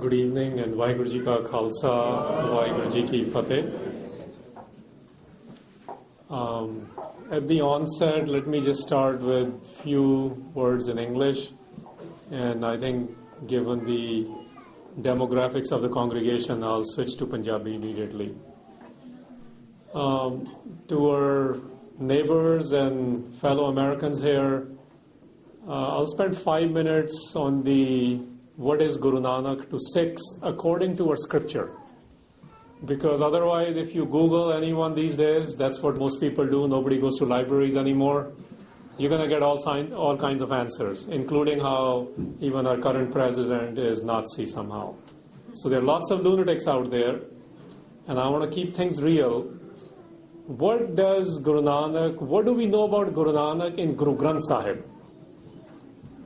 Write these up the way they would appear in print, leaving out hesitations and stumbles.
Good evening and Vaheguru Ji Ka Khalsa, Vaheguru Ji Ki Fateh. At the onset, let me just start with few words in English, and I think given the demographics of the congregation, I'll switch to Punjabi immediately. To our neighbors and fellow Americans here, I'll spend 5 minutes on the what is Guru Nanak to Sikhs according to our scripture. Because otherwise, if you Google anyone these days, that's what most people do. Nobody goes to libraries anymore. You're going to get all kinds of answers, including how even our current president is Nazi somehow. So there are lots of lunatics out there, and I want to keep things real. What does Guru Nanak, what do we know about Guru Nanak in Guru Granth Sahib?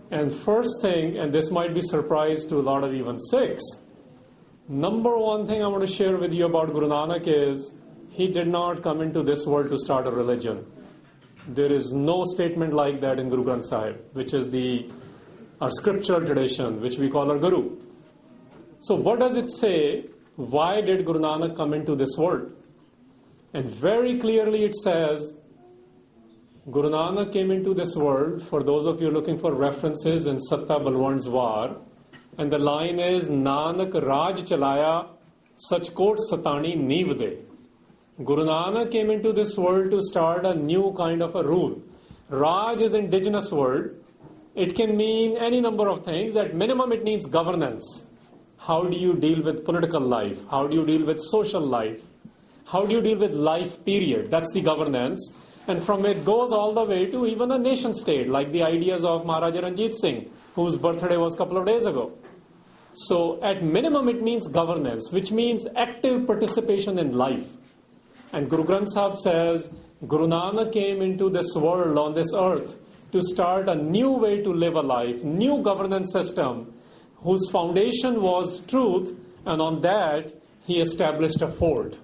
And first thing, and this might be surprise to a lot of even Sikhs, number one thing I want to share with you about Guru Nanak is he did not come into this world to start a religion. There is no statement like that in Guru Granth Sahib, which is our scriptural tradition, which we call our Guru. So what does it say? Why did Guru Nanak come into this world? And very clearly it says, Guru Nanak came into this world, for those of you looking for references in Satta Balwant's War, and the line is, Nanak Raj Chalaya, Sachkot Satani Neev De. Guru Nanak came into this world to start a new kind of a rule. Raj is indigenous word. It can mean any number of things. At minimum, it means governance. How do you deal with political life? How do you deal with social life? How do you deal with life period? That's the governance. And from it goes all the way to even a nation state, like the ideas of Maharaja Ranjit Singh, whose birthday was a couple of days ago. So at minimum, it means governance, which means active participation in life. And Guru Granth Sahib says, Guru Nanak came into this world, on this earth, to start a new way to live a life, new governance system, whose foundation was truth, and on that, he established a fort.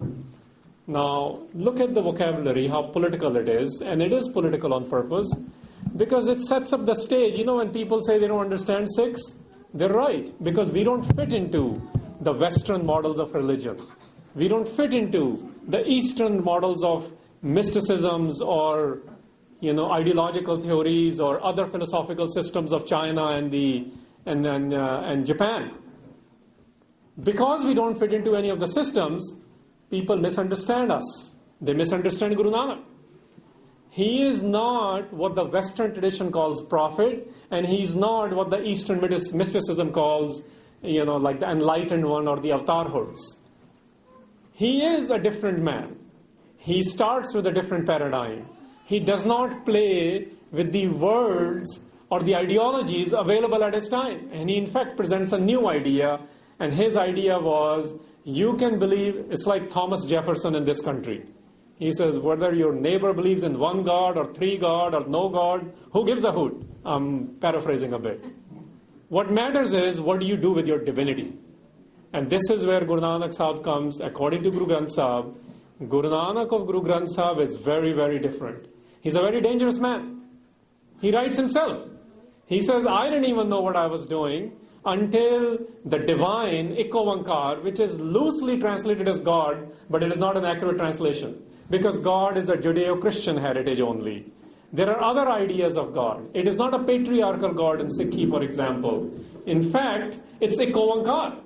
Now, look at the vocabulary, how political it is, and it is political on purpose, because it sets up the stage. You know, when people say they don't understand Sikhs, they're right, because we don't fit into the Western models of religion. We don't fit into the Eastern models of mysticisms or, ideological theories or other philosophical systems of China and Japan. Because we don't fit into any of the systems, people misunderstand us. They misunderstand Guru Nanak. He is not what the Western tradition calls prophet, and he's not what the Eastern mysticism calls, like the enlightened one or the avatarhoods. He is a different man. He starts with a different paradigm. He does not play with the words or the ideologies available at his time. And he in fact presents a new idea, and his idea was, you can believe, it's like Thomas Jefferson in this country. He says, whether your neighbor believes in one God or three God or no God, who gives a hoot? I'm paraphrasing a bit. What matters is, what do you do with your divinity? And this is where Guru Nanak Sahib comes, according to Guru Granth Sahib. Guru Nanak of Guru Granth Sahib is very, very different. He's a very dangerous man. He writes himself. He says, I didn't even know what I was doing until the divine, Ikovankar, which is loosely translated as God, but it is not an accurate translation, because God is a Judeo-Christian heritage only. There are other ideas of God. It is not a patriarchal God in Sikhi, for example. In fact, it's Ikovankar.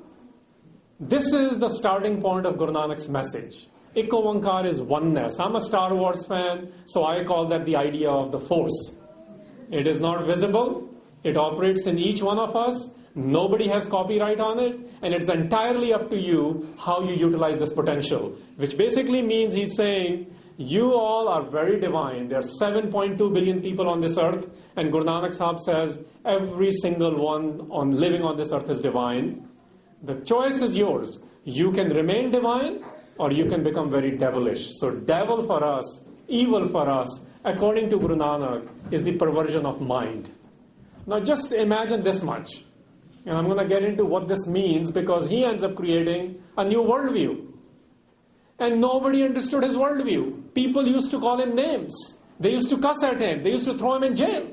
This is the starting point of Guru Nanak's message. Ikovankar is oneness. I'm a Star Wars fan, so I call that the idea of the Force. It is not visible. It operates in each one of us. Nobody has copyright on it, and it's entirely up to you how you utilize this potential, which basically means he's saying, you all are very divine. There are 7.2 billion people on this earth, and Guru Nanak Sahib says, every single one living on this earth is divine. The choice is yours. You can remain divine, or you can become very devilish. So devil for us, evil for us, according to Guru Nanak, is the perversion of mind. Now just imagine this much. And I'm going to get into what this means, because he ends up creating a new worldview. And nobody understood his worldview. People used to call him names. They used to cuss at him. They used to throw him in jail.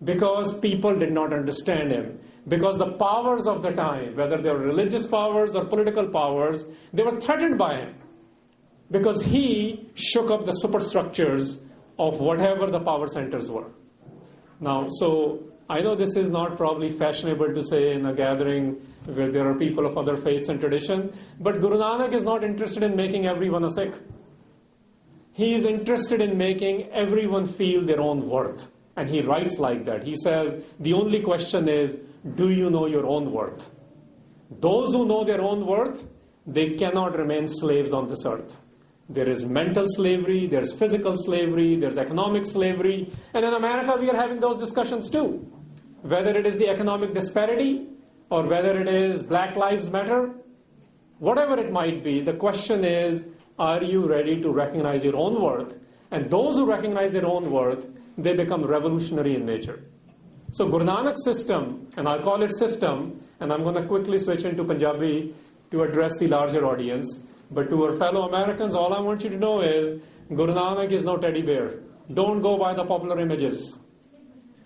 Because people did not understand him. because the powers of the time, whether they were religious powers or political powers, they were threatened by him because he shook up the superstructures of whatever the power centers were. Now, so I know this is not probably fashionable to say in a gathering where there are people of other faiths and tradition, but Guru Nanak is not interested in making everyone a Sikh. He is interested in making everyone feel their own worth. And he writes like that. He says, the only question is, do you know your own worth? Those who know their own worth, they cannot remain slaves on this earth. There is mental slavery, there's physical slavery, there's economic slavery. And in America, we are having those discussions too. Whether it is the economic disparity or whether it is Black Lives Matter, whatever it might be, the question is, are you ready to recognize your own worth? And those who recognize their own worth, they become revolutionary in nature. So Guru Nanak's system, and I call it system, and I'm going to quickly switch into Punjabi to address the larger audience. But to our fellow Americans, all I want you to know is Guru Nanak is no teddy bear. Don't go by the popular images.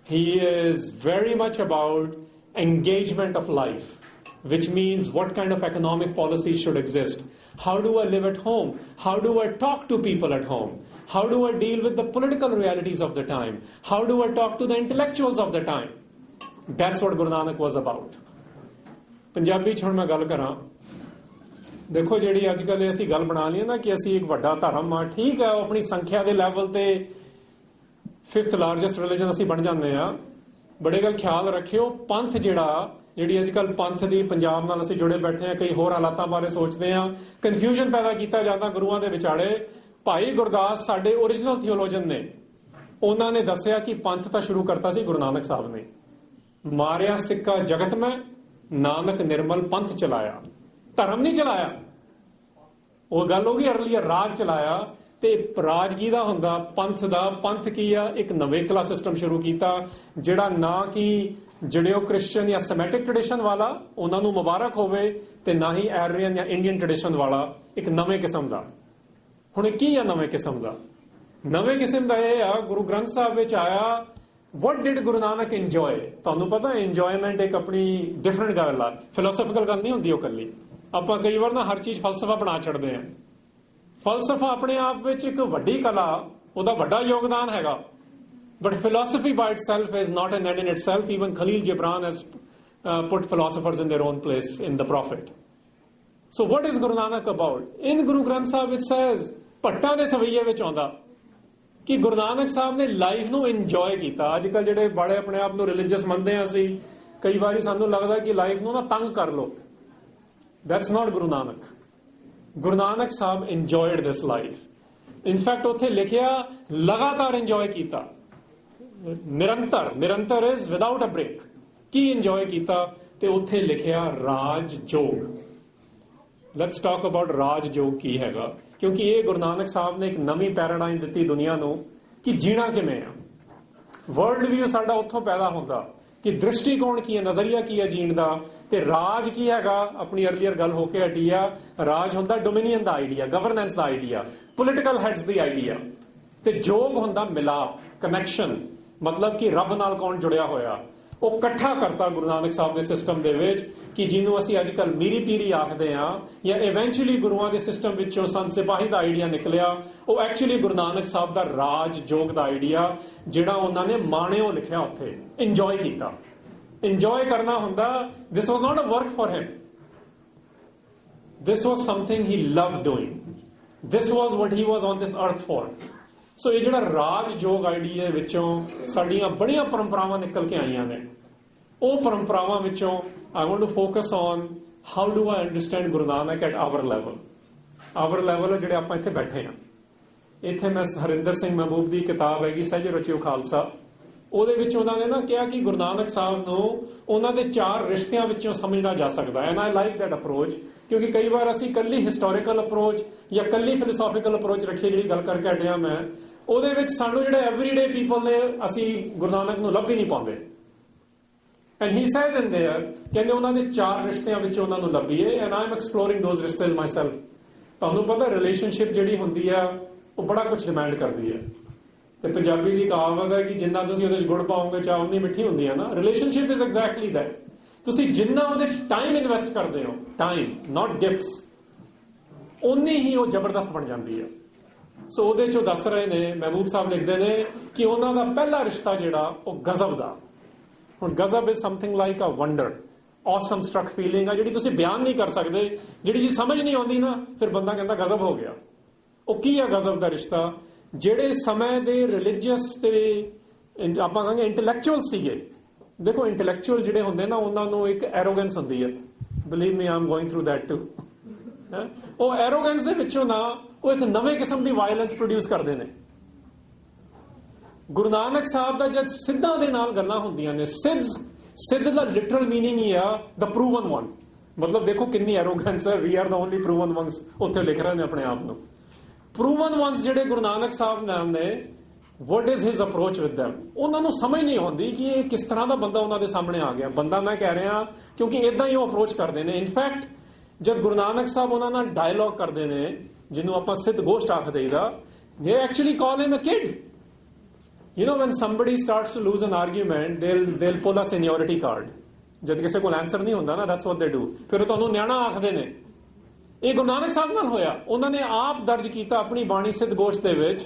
He is very much about engagement of life, which means what kind of economic policy should exist. How do I live at home? How do I talk to people at home? How do I deal with the political realities of the time? How do I talk to the intellectuals of the time? That's what Guru Nanak was about. Punjabi ਚ ਹੁਣ ਮੈਂ ਗੱਲ ਕਰਾਂ ਦੇਖੋ ਜਿਹੜੀ ਅੱਜ ਕੱਲ੍ਹ ਅਸੀਂ ਗੱਲ ਬਣਾ ਲਈ ਨਾ ਕਿ ਅਸੀਂ ਇੱਕ ਵੱਡਾ ਧਰਮ ਆ ਠੀਕ ਹੈ ਉਹ ਆਪਣੀ ਸੰਖਿਆ ਦੇ ਲੈਵਲ ਤੇ 5th ਲਾਰਜੈਸਟ ਰਿਲੀਜਨ ਅਸੀਂ ਬਣ ਜਾਂਦੇ ਆ ਬੜੇ ਗੱਲ ਖਿਆਲ ਰੱਖਿਓ ਪੰਥ ਜਿਹੜੀ ਅੱਜ ਕੱਲ੍ਹ ਪੰਥ ਦੀ ਪੰਜਾਬ ਨਾਲ ਅਸੀਂ ਜੁੜੇ ਬੈਠੇ ਆ ਕਈ ਹੋਰ ਹਾਲਾਤਾਂ ਬਾਰੇ ਸੋਚਦੇ ਆ ਕਨਫਿਊਜ਼ਨ ਪੈਦਾ ਕੀਤਾ ਜਾਂਦਾ ਗੁਰੂਆਂ ਦੇ ਵਿਚਾਲੇ ਭਾਈ ਗੁਰਦਾਸ ਸਾਡੇ ਓਰੀਜਨਲ ਥਿਓਲੋਜਨ ਨੇ ਉਹਨਾਂ ਨੇ ਦੱਸਿਆ ਕਿ ਪੰਥ ਤਾਂ ਸ਼ੁਰੂ ਕਰਤਾ ਸੀ ਗੁਰੂ ਨਾਨਕ ਸਾਹਿਬ ਨੇ ਮਾਰਿਆ ਸਿੱਕਾ ਜਗਤ ਮੈਂ ਨਾਨਕ ਨਿਰਮਲ ਪੰਥ ਚਲਾਇਆ ਧਰਮ ਨਹੀਂ ਚਲਾਇਆ ਉਹ ਗੱਲ ਹੋ ਗਈ ਅਰਲੀਅਰ ਰਾਜ ਚਲਾਇਆ ਤੇ ਰਾਜ ਕੀ ਦਾ ਹੁੰਦਾ ਪੰਥ ਦਾ ਪੰਥ ਕੀ ਆ ਇੱਕ ਨਵੇਕਲਾ ਸਿਸਟਮ ਸ਼ੁਰੂ ਕੀਤਾ ਜਿਹੜਾ ਨਾ ਕਿ ਜੁਡਿਓ ਕ੍ਰਿਸਚਨ ਜਾਂ ਸਮੈਟਿਕ ਟ੍ਰੈਡੀਸ਼ਨ ਵਾਲਾ ਉਹਨਾਂ ਨੂੰ ਮੁਬਾਰਕ ਹੋਵੇ ਤੇ ਨਾ ਹੀ ਐਰੀਅਨ ਜਾਂ ਇੰਡੀਅਨ ਟ੍ਰੈਡੀਸ਼ਨ ਵਾਲਾ ਇੱਕ ਨਵੇਂ ਕਿਸਮ ਦਾ ਹੁਣ ਕੀ ਆ ਨਵੇਂ ਕਿਸਮ ਦਾ ਇਹ ਆ ਗੁਰੂ ਗ੍ਰੰਥ ਸਾਹਿਬ ਵਿੱਚ ਆਇਆ what did Guru Nanak enjoy ਤੁਹਾਨੂੰ ਪਤਾ ਇੰਜੋਇਮੈਂਟ ਇੱਕ ਆਪਣੀ ਡਿਫਰੈਂਟ ਗੱਲ ਆ ਫਿਲਾਸਫੀਕਲ ਗੱਲ ਨਹੀਂ ਹੁੰਦੀ ਉਹ ਕੱਲੀ ਆਪਾਂ ਕਈ ਵਾਰ ਨਾ ਹਰ ਚੀਜ਼ ਫਲਸਫਾ ਬਣਾ ਛੱਡਦੇ ਆ ਫਲਸਫਾ ਆਪਣੇ ਆਪ ਵਿੱਚ ਇੱਕ ਵੱਡੀ ਕਲਾ ਉਹਦਾ ਵੱਡਾ ਯੋਗਦਾਨ ਹੈਗਾ but philosophy by itself is not an end in itself. Even Khalil Gibran has put philosophers in their own place in the Prophet. So what is Guru Nanak about? In Guru Granth Sahib it says ਭੱਟਾਂ ਦੇ ਸਵਈਏ ਵਿੱਚ ਆਉਂਦਾ ਕਿ ਗੁਰੂ ਨਾਨਕ ਸਾਹਿਬ ਨੇ life ਨੂੰ enjoy ਕੀਤਾ ਅੱਜ ਕੱਲ੍ਹ ਜਿਹੜੇ ਬੜੇ ਆਪਣੇ ਆਪ ਨੂੰ ਰਿਲੀਜੀਅਸ ਮੰਨਦੇ ਆ ਅਸੀਂ ਕਈ ਵਾਰੀ ਸਾਨੂੰ ਲੱਗਦਾ ਕਿ ਲਾਈਫ ਨੂੰ ਨਾ ਤੰਗ ਕਰ ਲਓ that's not Guru Nanak. Guru Nanak Sahib enjoyed this life. In fact ਉੱਥੇ ਲਿਖਿਆ ਲਗਾਤਾਰ ਇੰਜੋਏ ਕੀਤਾ ਨਿਰੰਤਰ is without a break Ki enjoy ਕੀਤਾ ਤੇ ਉੱਥੇ ਲਿਖਿਆ ਰਾਜ ਜੋਗ let's talk about ਰਾਜ ਜੋਗ ਕੀ ਹੈਗਾ ਕਿਉਂਕਿ ਇਹ ਗੁਰੂ ਨਾਨਕ ਸਾਹਿਬ ਨੇ ਇੱਕ ਨਵੀਂ ਪੈਰਾਡਾਈਮ ਦਿੱਤੀ ਦੁਨੀਆ ਨੂੰ ਕਿ ਜੀਣਾ ਕਿਵੇਂ ਆ ਵਰਲਡ ਵਿਊ ਸਾਡਾ ਉੱਥੋਂ ਪੈਦਾ ਹੁੰਦਾ ਕਿ ਦ੍ਰਿਸ਼ਟੀਕੋਣ ਕੀ ਹੈ ਨਜ਼ਰੀਆ ਕੀ ਹੈ ਜੀਣ ਦਾ ਤੇ ਰਾਜ ਕੀ ਹੈਗਾ ਆਪਣੀ ਅਰਲੀਅਰ ਗੱਲ ਹੋ ਕੇ ਹਟੀ ਆ ਰਾਜ ਹੁੰਦਾ ਡੋਮੀਨੀਅਨ ਦਾ ਆਈਡੀਆ ਗਵਰਨੈਂਸ ਦਾ ਆਈਡੀਆ ਪੋਲੀਟੀਕਲ ਹੈਡਸ ਦੀ ਆਈਡੀਆ ਤੇ ਜੋਗ ਹੁੰਦਾ ਮਿਲਾਪ ਕਨੈਕਸ਼ਨ ਮਤਲਬ ਕਿ ਰੱਬ ਨਾਲ ਕੌਣ ਜੁੜਿਆ ਹੋਇਆ ਉਹ ਇਕੱਠਾ ਕਰਤਾ ਗੁਰੂ ਨਾਨਕ ਸਾਹਿਬ ਦੇ ਸਿਸਟਮ ਦੇ ਵਿੱਚ ਕਿ ਜਿਹਨੂੰ ਅਸੀਂ ਅੱਜ ਕੱਲ੍ਹ ਮੀਰੀ ਪੀਰੀ ਆਖਦੇ ਹਾਂ ਜਾਂ ਇਵੈਂਚੁਅਲੀ ਗੁਰੂਆਂ ਦੇ ਸਿਸਟਮ ਵਿੱਚੋਂ ਸੰਤ ਸਿਪਾਹੀ ਦਾ ਆਈਡੀਆ ਨਿਕਲਿਆ ਉਹ ਐਕਚੁਅਲੀ ਗੁਰੂ ਨਾਨਕ ਸਾਹਿਬ ਦਾ ਰਾਜ ਜੋਗ ਦਾ ਆਈਡੀਆ ਜਿਹੜਾ ਉਹਨਾਂ ਨੇ ਮਾਣਿਓ ਲਿਖਿਆ ਉੱਥੇ ਇੰਜੋਏ ਕੀਤਾ ਇੰਜੋਏ ਕਰਨਾ ਹੁੰਦਾ this was not a work for him this was something he loved doing this was what he was on this earth for ਸੋ ਇਹ ਜਿਹੜਾ ਰਾਜ ਜੋਗ ਆਈਡੀਆ ਵਿੱਚੋਂ ਸਾਡੀਆਂ ਬੜੀਆਂ ਪਰੰਪਰਾਵਾਂ ਨਿਕਲ ਕੇ ਆਈਆਂ ਨੇ ਉਹ ਪਰੰਪਰਾਵਾਂ ਵਿੱਚੋਂ I want to focus on how do I understand Guru Nanak at our level ਜਿਹੜੇ ਆਪਾਂ ਇੱਥੇ ਬੈਠੇ ਹਾਂ ਇੱਥੇ ਮੈਂ ਹਰਿੰਦਰ ਸਿੰਘ ਮਹਿਬੂਬ ਦੀ ਕਿਤਾਬ ਹੈਗੀ ਸਹਿਜ ਰਚਿਓ ਖਾਲਸਾ ਉਹਦੇ ਵਿੱਚ ਉਹਨਾਂ ਨੇ ਨਾ ਕਿਹਾ ਕਿ ਗੁਰੂ ਨਾਨਕ ਸਾਹਿਬ ਨੂੰ ਉਹਨਾਂ ਦੇ 4 ਰਿਸ਼ਤਿਆਂ ਵਿੱਚੋਂ ਸਮਝਣਾ ਜਾ ਸਕਦਾ and I like that approach ਕਿਉਂਕਿ ਕਈ ਵਾਰ ਅਸੀਂ ਕੱਲੀ ਹਿਸਟੋਰੀਕਲ ਅਪਰੋਚ ਜਾਂ ਕੱਲੀ ਫਿਲੋਸੋਫੀਕਲ ਅਪਰੋਚ ਰੱਖੀ ਜਿਹੜੀ ਗੱਲ ਕਰਕੇ ਹਟਿਆ ਮੈਂ ਉਹਦੇ ਵਿੱਚ ਸਾਨੂੰ ਜਿਹੜੇ ਐਵਰੀਡੇ ਪੀਪਲ ਨੇ ਅਸੀਂ ਗੁਰੂ ਨਾਨਕ ਨੂੰ ਲੱਭ ਹੀ ਨਹੀਂ ਪਾਉਂਦੇ and he says in their ਕਹਿੰਦੇ ਉਹਨਾਂ ਦੇ 4 ਰਿਸ਼ਤਿਆਂ ਵਿੱਚੋਂ ਉਹਨਾਂ ਨੂੰ ਲੱਭੀਏ and I am exploring those ਰਿਸ਼ਤੇਜ਼ ਮਾਈਸੈਲਫ ਤੁਹਾਨੂੰ ਪਤਾ ਰਿਲੇਸ਼ਨਸ਼ਿਪ ਜਿਹੜੀ ਹੁੰਦੀ ਆ ਉਹ ਬੜਾ ਕੁਝ ਡਿਮਾਂਡ ਕਰਦੀ ਹੈ ਤੇ ਪੰਜਾਬੀ ਦੀ ਕਹਾਵਤ ਹੈ ਕਿ ਜਿੰਨਾ ਤੁਸੀਂ ਉਹਦੇ 'ਚ ਗੁੜ ਪਾਓਗੇ ਚਾਹ ਉਨੀ ਮਿੱਠੀ ਹੁੰਦੀ ਹੈ ਨਾ ਰਿਲੇਸ਼ਨਸ਼ਿਪ ਇਜ਼ ਐਗਜ਼ੈਕਟਲੀ ਦੈਟ ਤੁਸੀਂ ਜਿੰਨਾ ਉਹਦੇ 'ਚ ਟਾਈਮ ਇਨਵੈਸਟ ਕਰਦੇ ਹੋ, ਟਾਈਮ ਨਾਟ ਗਿਫਟਸ, ਓਨੀ ਹੀ ਉਹ ਜ਼ਬਰਦਸਤ ਬਣ ਜਾਂਦੀ ਹੈ। ਸੋ ਉਹਦੇ 'ਚ ਉਹ ਦੱਸ ਰਹੇ ਨੇ, ਮਹਿਬੂਬ ਸਾਹਿਬ ਲਿਖਦੇ ਨੇ ਕਿ ਉਹਨਾਂ ਦਾ ਪਹਿਲਾ ਰਿਸ਼ਤਾ ਜਿਹੜਾ ਉਹ ਗਜ਼ਬ ਦਾ। ਹੁਣ ਗਜ਼ਬ is something like a wonder, awestruck feeling ਆ, ਜਿਹੜੀ ਤੁਸੀਂ ਬਿਆਨ ਨਹੀਂ ਕਰ ਸਕਦੇ, ਜਿਹੜੀ ਚੀਜ਼ ਸਮਝ ਨਹੀਂ ਆਉਂਦੀ ਨਾ, ਫਿਰ ਬੰਦਾ ਕਹਿੰਦਾ ਗਜ਼ਬ ਹੋ ਗਿਆ। ਉਹ ਕੀ ਆ ਗਜ਼ਬ ਦਾ ਰਿਸ਼ਤਾ? ਜਿਹੜੇ ਸਮੇਂ ਦੇ ਰਿਲੀਜੀਅਸ ਤੇ ਆਪਾਂ ਕਹਾਂਗੇ ਇੰਟੈਲੈਕਚੁਅਲ ਸੀਗੇ। ਦੇਖੋ ਇੰਟੈਲੈਕਚੁਅਲ ਜਿਹੜੇ ਹੁੰਦੇ ਨਾ, ਉਹਨਾਂ ਨੂੰ ਇੱਕ ਐਰੋਗੈਂਸ ਹੁੰਦੀ ਹੈ। Believe me, I am going through that too. ਉਹ ਐਰੋਗੈਂਸ ਦੇ ਵਿੱਚੋਂ ਨਾ ਉਹ ਇੱਕ ਨਵੇਂ ਕਿਸਮ ਦੀ ਵਾਇਲੈਂਸ ਪ੍ਰੋਡਿਊਸ ਕਰਦੇ ਨੇ। ਗੁਰੂ ਨਾਨਕ ਸਾਹਿਬ ਦਾ ਜਦ ਸਿੱਧਾਂ ਦੇ ਨਾਲ ਗੱਲਾਂ ਹੁੰਦੀਆਂ ਨੇ, ਸਿੱਧ ਦਾ ਲਿਟਰਲ ਮੀਨਿੰਗ ਹੀ ਆ ਦ ਪ੍ਰੂਵਨ ਵਨ। ਮਤਲਬ ਦੇਖੋ ਕਿੰਨੀ ਐਰੋਗੈਂਸ ਹੈ, we are the only proven ones, ਉੱਥੇ ਲਿਖ ਰਹੇ ਨੇ ਆਪਣੇ ਆਪ ਨੂੰ। ਪ੍ਰੂਵਨ ਵਨਸ ਜਿਹੜੇ ਗੁਰੂ ਨਾਨਕ ਸਾਹਿਬ ਨਾਮ ਨੇ, what is his approach with them? ਉਹਨਾਂ ਨੂੰ ਸਮਝ ਨਹੀਂ ਆਉਂਦੀ ਕਿ ਇਹ ਕਿਸ ਤਰ੍ਹਾਂ ਦਾ ਬੰਦਾ ਉਹਨਾਂ ਦੇ ਸਾਹਮਣੇ ਆ ਗਿਆ। ਬੰਦਾ ਮੈਂ ਕਹਿ ਰਿਹਾ ਕਿਉਂਕਿ ਇਦਾਂ ਹੀ ਉਹ ਅਪਰੋਚ ਕਰਦੇ ਨੇ। ਇਨਫੈਕਟ ਜਦ ਗੁਰੂ ਨਾਨਕ ਸਾਹਿਬ ਉਹਨਾਂ ਨਾਲ ਡਾਇਲੌਗ ਕਰਦੇ ਨੇ, ਜਿਹਨੂੰ ਆਪਾਂ ਸਿੱਧ ਗੋਸ਼ਟ ਆਖ ਦੇਈਦਾ, they actually call him a kid. You know, when somebody starts to lose an argument, they'll pull a seniority card. ਜਦ ਕਿਸੇ ਕੋਲ ਆਨਸਰ ਨਹੀਂ ਹੁੰਦਾ ਨਾ, that's what they do. ਫਿਰ ਉਹ ਤੁਹਾਨੂੰ ਨਿਆਣਾ ਆਖਦੇ ਨੇ। ਇਹ ਗੁਰੂ ਨਾਨਕ ਸਾਹਿਬ ਨਾਲ ਹੋਇਆ। ਉਹਨਾਂ ਨੇ ਆਪ ਦਰਜ ਕੀਤਾ ਆਪਣੀ ਬਾਣੀ ਸਿੱਧ ਗੋਸ਼ਟ ਦੇ ਵਿੱਚ।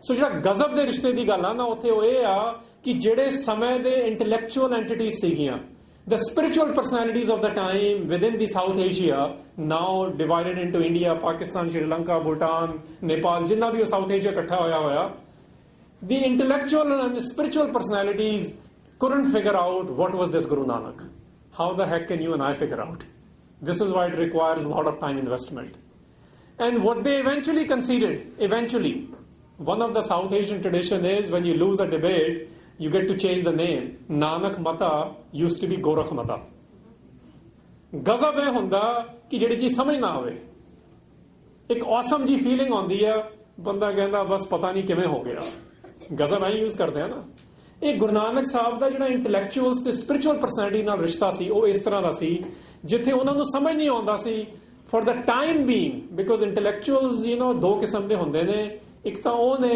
ਸੋ ਜਿਹੜਾ ਗਜ਼ਬ ਦੇ ਰਿਸ਼ਤੇ ਦੀ ਗੱਲ ਆ ਨਾ, ਉੱਥੇ ਉਹ ਇਹ ਆ ਕਿ ਜਿਹੜੇ ਸਮੇਂ ਦੇ ਇੰਟੈਲੈਕਚੁਅਲ ਐਂਟੀਟੀਜ਼ ਸੀਗੀਆਂ, the spiritual personalities of the time within the South Asia, now divided into India, Pakistan, Sri Lanka, Bhutan, Nepal, जिन्ना भी South Asia इकट्ठा होया, the intellectual and the spiritual personalities couldn't figure out what was this Guru Nanak. How the heck can you and I figure out? This is why it requires a lot of time investment. And what they eventually conceded, one of the South Asian tradition is when you lose a debate, you get to change the name. Nanak Mata used to be Gorakh Mata. ਗਜ਼ਬ ਇਹ ਹੁੰਦਾ ਕਿ ਜਿਹੜੀ ਚੀਜ਼ ਸਮਝ ਨਾ ਆਵੇ, ਇੱਕ awesome ਜੀ ਫੀਲਿੰਗ ਆਉਂਦੀ ਆ, ਬੰਦਾ ਕਹਿੰਦਾ ਬਸ ਪਤਾ ਨਹੀਂ ਕਿਵੇਂ ਹੋ ਗਿਆ। ਗਜ਼ਬ ਐਂ ਯੂਜ਼ ਕਰਦੇ ਆ ਨਾ। ਇਹ ਗੁਰੂ ਨਾਨਕ ਸਾਹਿਬ ਦਾ ਜਿਹੜਾ ਇੰਟੈਲੈਕਚੁਅਲਸ ਤੇ ਸਪਿਰਿਚੁਅਲ ਪਰਸਨੈਲਿਟੀ ਨਾਲ ਰਿਸ਼ਤਾ ਸੀ, ਉਹ ਇਸ ਤਰ੍ਹਾਂ ਦਾ ਸੀ ਜਿੱਥੇ ਉਹਨਾਂ ਨੂੰ ਸਮਝ ਨਹੀਂ ਆਉਂਦਾ ਸੀ for the time being, because intellectuals ਦੋ ਕਿਸਮ ਦੇ ਹੁੰਦੇ ਨੇ। ਇੱਕ ਤਾਂ ਉਹ ਨੇ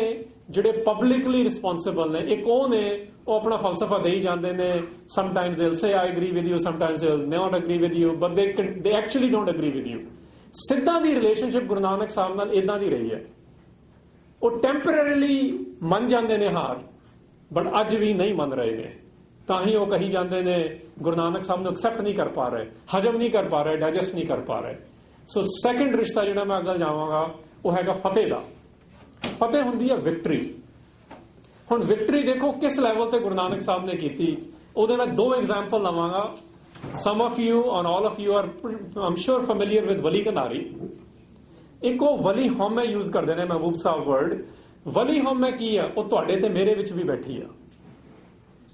ਜਿਹੜੇ ਪਬਲਿਕਲੀ ਰਿਸਪੌਂਸਿਬਲ ਨੇ, ਇੱਕ ਉਹ ਨੇ ਉਹ ਆਪਣਾ ਫਲਸਫਾ ਦੇਈ ਜਾਂਦੇ ਨੇ। Sometimes they will say I agree with you, sometimes they will not agree with you, but they actually don't agree with you. ਸਿੱਧਾਂ ਦੀ ਰਿਲੇਸ਼ਨਸ਼ਿਪ ਗੁਰੂ ਨਾਨਕ ਸਾਹਿਬ ਨਾਲ ਇਦਾਂ ਦੀ ਰਹੀ ਹੈ। ਉਹ ਟੈਂਪਰੇਰੀਲੀ ਮੰਨ ਜਾਂਦੇ ਨੇ ਹਾਰ, ਬਟ ਅੱਜ ਵੀ ਨਹੀਂ ਮੰਨ ਰਹੇ ਨੇ। ਤਾਂ ਹੀ ਉਹ ਕਹੀ ਜਾਂਦੇ ਨੇ ਗੁਰੂ ਨਾਨਕ ਸਾਹਿਬ ਨੂੰ ਐਕਸੈਪਟ ਨਹੀਂ ਕਰ ਪਾ ਰਹੇ, ਹਜਮ ਨਹੀਂ ਕਰ ਪਾ ਰਹੇ, ਡਾਈਜੈਸਟ ਨਹੀਂ ਕਰ ਪਾ ਰਹੇ। ਸੋ ਸੈਕੰਡ ਰਿਸ਼ਤਾ ਜਿਹੜਾ ਮੈਂ ਅੱਗੇ ਜਾਵਾਂਗਾ ਉਹ ਹੈਗਾ ਫਤਿਹ ਦਾ। ਫਤਿਹ ਹੁੰਦੀ ਹੈ ਵਿਕਟਰੀ। ਹੁਣ ਵਿਕਟਰੀ ਦੇਖੋ ਕਿਸ ਲੈਵਲ ਤੇ ਗੁਰੂ ਨਾਨਕ ਸਾਹਿਬ ਨੇ ਕੀਤੀ। ਉਹਦੇ ਮੈਂ ਦੋ ਐਗਜ਼ਾਮਪਲ ਲਵਾਂਗਾ। ਸਮ of you or all of you are I'm sure familiar with Wali Kandhari. ਇੱਕ ਉਹ ਵਲੀ ਹਉਮੈ ਯੂਜ਼ ਕਰਦੇ ਨੇ ਮਹਿਬੂਬ ਸਾਹਿਬ ਵਰਡ। ਵਲੀ ਹਉਮੈ ਕੀ ਆ? ਉਹ ਤੁਹਾਡੇ ਤੇ ਮੇਰੇ ਵਿੱਚ ਵੀ ਬੈਠੀ ਆ।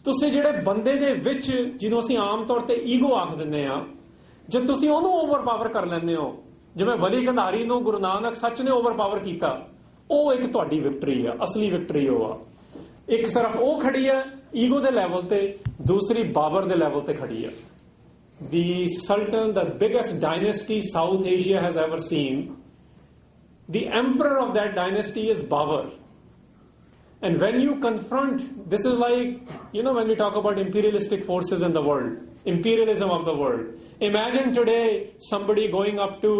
ਤੁਸੀਂ ਜਿਹੜੇ ਬੰਦੇ ਦੇ ਵਿੱਚ, ਜਿਹਨੂੰ ਅਸੀਂ ਆਮ ਤੌਰ ਤੇ ਈਗੋ ਆਖ ਦਿੰਦੇ ਆ, ਜੇ ਤੁਸੀਂ ਉਹਨੂੰ ਓਵਰਪਾਵਰ ਕਰ ਲੈਂਦੇ ਹੋ, ਜਿਵੇਂ ਵਲੀ ਕੰਧਾਰੀ ਨੂੰ ਗੁਰੂ ਨਾਨਕ ਸੱਚ ਨੇ ਓਵਰਪਾਵਰ ਕੀਤਾ, ਉਹ ਇੱਕ ਤੁਹਾਡੀ ਵਿਕਟਰੀ ਆ। ਅਸਲੀ ਵਿਕਟਰੀ ਉਹ ਆ। ਇੱਕ ਸਿਰਫ ਉਹ ਖੜੀ ਆ ਈਗੋ ਦੇ ਲੈਵਲ ਤੇ, ਦੂਸਰੀ ਬਾਬਰ ਦੇ ਲੈਵਲ ਤੇ ਖੜੀ ਆ। ਦੀ ਸਲਟਨ, the biggest dynasty South Asia has ever seen, the emperor of that dynasty is Babur. And when you confront, this is like, when we talk about imperialistic forces in the world, imperialism of the world. Imagine today somebody going up to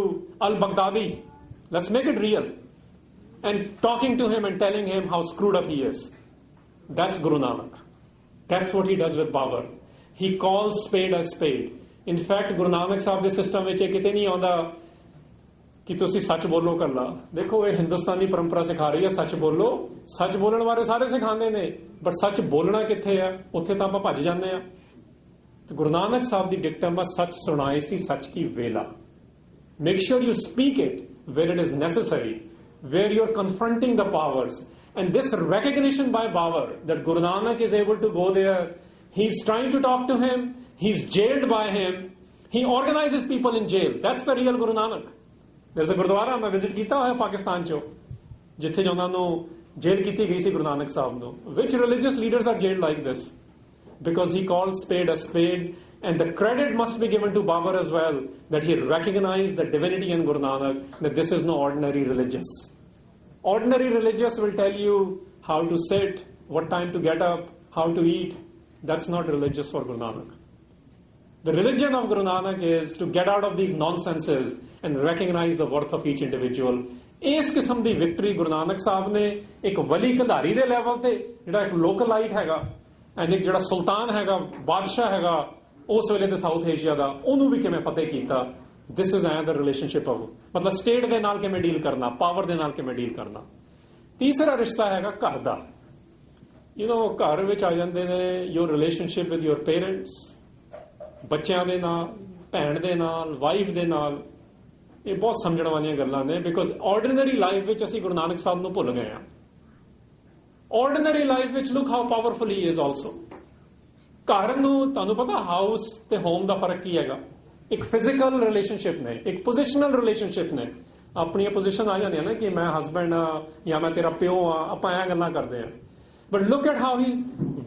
al-Baghdadi, let's make it real, and talking to him and telling him how screwed up he is. That's Guru Nanak. That's what he does with Babur. He calls spade as spade. In fact, Guru Nanak Sahib ਦੇ system ਵਿੱਚ ਇਹ ਕਿਤੇ ਨਹੀਂ ਆਉਂਦਾ ਕਿ ਤੁਸੀਂ ਸੱਚ ਬੋਲੋ ਕੱਲਾ। ਦੇਖੋ ਇਹ ਹਿੰਦੁਸਤਾਨੀ ਪਰੰਪਰਾ ਸਿਖਾ ਰਹੀ ਹੈ ਸੱਚ ਬੋਲੋ। ਸੱਚ ਬੋਲਣ ਬਾਰੇ ਸਾਰੇ ਸਿਖਾਉਂਦੇ ਨੇ, ਬਟ ਸੱਚ ਬੋਲਣਾ ਕਿੱਥੇ ਆ? ਉੱਥੇ ਤਾਂ ਆਪਾਂ ਭੱਜ ਜਾਂਦੇ ਆ। ਤੇ ਗੁਰੂ ਨਾਨਕ ਸਾਹਿਬ ਦੀ ਡਿਕਟਮ ਆ, ਸੱਚ ਸੁਣਾਏ ਸੀ ਸੱਚ ਕੀ ਵੇਲਾ। Make sure you speak it where it is necessary, where you're confronting the powers. And this recognition by Babur that Guru Nanak is able to go there, he's trying to talk to him, he's jailed by him, he organizes people in jail. That's the real Guru Nanak. There's a Gurdwara ਮੈਂ visit ਕੀਤਾ ਹੋਇਆ ਪਾਕਿਸਤਾਨ ਚੋਂ, ਜਿੱਥੇ ਉਹਨਾਂ ਨੂੰ ਜੇਲ੍ਹ ਕੀਤੀ ਗਈ ਸੀ ਗੁਰੂ ਨਾਨਕ ਸਾਹਿਬ ਨੂੰ। Which religious leaders are jailed like this? Because he called spade a spade. And the credit must be given to Babur as well, that he recognized the divinity in Guru Nanak, that this is no ordinary religious. Ordinary religious will tell you how to sit, what time to get up, how to eat. That's not religious for Guru Nanak. The religion of Guru Nanak is to get out of these nonsenses and recognize the worth of each individual. ਇਸ ਕਿਸਮ ਦੀ victory ਗੁਰੂ ਨਾਨਕ ਸਾਹਿਬ ਨੇ ਇੱਕ ਵਲੀ ਕੰਧਾਰੀ ਦੇ level ਤੇ, ਜਿਹੜਾ ਇੱਕ ਲੋਕਲਾਈਟ ਹੈਗਾ, and ਇੱਕ ਜਿਹੜਾ ਸੁਲਤਾਨ ਹੈਗਾ, ਬਾਦਸ਼ਾਹ ਹੈਗਾ ਉਸ ਵੇਲੇ ਦੇ ਸਾਊਥ ਏਸ਼ੀਆ ਦਾ, ਉਹਨੂੰ ਵੀ ਕਿਵੇਂ ਫਤਿਹ ਕੀਤਾ. This is another relationship of, ਮਤਲਬ ਸਟੇਟ ਦੇ ਨਾਲ ਕਿਵੇਂ ਡੀਲ ਕਰਨਾ, ਪਾਵਰ ਦੇ ਨਾਲ ਕਿਵੇਂ ਡੀਲ ਕਰਨਾ. ਤੀਸਰਾ ਰਿਸ਼ਤਾ ਹੈਗਾ ਘਰ ਦਾ. ਘਰ ਵਿੱਚ ਆ ਜਾਂਦੇ ਨੇ ਯੋਰ ਰਿਲੇਸ਼ਨਸ਼ਿਪ ਵਿਦ ਯੋਰ ਪੇਰੈਂਟਸ, ਬੱਚਿਆਂ ਦੇ ਨਾਲ, ਭੈਣ ਦੇ ਨਾਲ, ਵਾਈਫ ਦੇ ਨਾਲ. ਇਹ ਬਹੁਤ ਸਮਝਣ ਵਾਲੀਆਂ ਗੱਲਾਂ ਨੇ, ਬਿਕੋਜ਼ ਆਰਡੀਨਰੀ ਲਾਈਫ ਵਿੱਚ ਅਸੀਂ ਗੁਰੂ ਨਾਨਕ ਸਾਹਿਬ ਨੂੰ ਭੁੱਲ ਗਏ ਹਾਂ. ਆਰਡੀਨਰੀ ਲਾਈਫ ਵਿੱਚ look how powerful he is also. ਘਰ ਨੂੰ ਤੁਹਾਨੂੰ ਪਤਾ ਹਾਊਸ ਤੇ ਹੋਮ ਦਾ ਫਰਕ ਕੀ ਹੈਗਾ? ਇੱਕ ਫਿਜ਼ੀਕਲ ਰਿਲੇਸ਼ਨਸ਼ਿਪ ਨੇ, ਇੱਕ ਪੋਜੀਸ਼ਨਲ ਰਿਲੇਸ਼ਨਸ਼ਿਪ ਨੇ. ਆਪਣੀਆਂ ਪੋਜੀਸ਼ਨ ਆ ਜਾਂਦੀਆਂ ਨਾ ਕਿ ਮੈਂ ਹਸਬੈਂਡ ਆ ਜਾਂ ਮੈਂ ਤੇਰਾ ਪਿਓ ਆ, ਆਪਾਂ ਇਹ ਗੱਲਾਂ ਕਰਦੇ ਹਾਂ. But look at how he,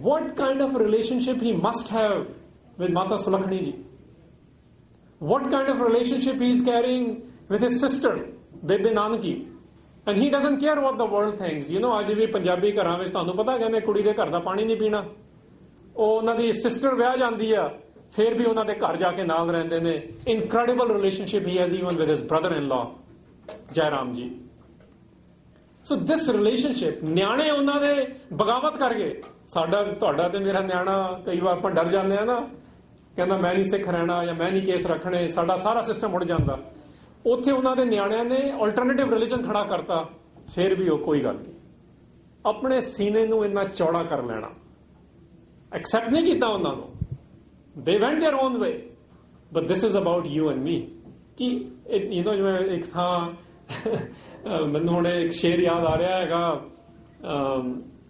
what kind of relationship he must have with Mata Sulakhani ji. What kind of relationship he is carrying with his sister, Bebe Nanaki. And he doesn't care what the world thinks. ਅੱਜ ਵੀ ਪੰਜਾਬੀ ਘਰਾਂ ਵਿੱਚ ਤੁਹਾਨੂੰ ਪਤਾ ਕਹਿੰਦੇ ਕੁੜੀ ਦੇ ਘਰ ਦਾ ਪਾਣੀ ਨਹੀਂ ਪੀਣਾ. ਉਹ ਉਹਨਾਂ ਦੀ ਸਿਸਟਰ ਵਿਆਹ ਜਾਂਦੀ ਆ, ਫਿਰ ਵੀ ਉਹਨਾਂ ਦੇ ਘਰ ਜਾ ਕੇ ਨਾਲ ਰਹਿੰਦੇ ਨੇ. Incredible relationship he has even with his brother in ਲਾ, ਜੈਰਾਮ ਜੀ. ਸੋ ਦਿਸ ਰਿਲੇਸ਼ਨਸ਼ਿਪ, ਨਿਆਣੇ ਉਹਨਾਂ ਦੇ ਬਗਾਵਤ ਕਰ ਗਏ. ਸਾਡਾ ਤੁਹਾਡਾ ਤੇ ਮੇਰਾ ਨਿਆਣਾ ਕਈ ਵਾਰ ਆਪਾਂ ਡਰ ਜਾਂਦੇ ਆ ਨਾ, ਕਹਿੰਦਾ ਮੈਂ ਨਹੀਂ ਸਿੱਖ ਰਹਿਣਾ ਜਾਂ ਮੈਂ ਨਹੀਂ ਕੇਸ ਰੱਖਣੇ, ਸਾਡਾ ਸਾਰਾ ਸਿਸਟਮ ਉੱਡ ਜਾਂਦਾ. ਉੱਥੇ ਉਹਨਾਂ ਦੇ ਨਿਆਣਿਆਂ ਨੇ ਆਲਟਰਨੇਟਿਵ ਰਿਲੀਜਨ ਖੜਾ ਕਰਤਾ, ਫਿਰ ਵੀ ਉਹ ਕੋਈ ਗੱਲ ਨਹੀਂ. ਆਪਣੇ ਸੀਨੇ ਨੂੰ ਇੰਨਾ ਚੌੜਾ ਕਰ ਲੈਣਾ, ਐਕਸੈਪਟ ਨਹੀਂ ਕੀਤਾ ਉਹਨਾਂ ਨੂੰ. ਦੇ ਵੈਂਟ their own way, but this is about you and me. ਕਿ ਜਿਵੇਂ ਇੱਕ ਥਾਂ ਮੈਨੂੰ ਹੁਣ ਇੱਕ ਸ਼ੇਰ ਯਾਦ ਆ ਰਿਹਾ ਹੈਗਾ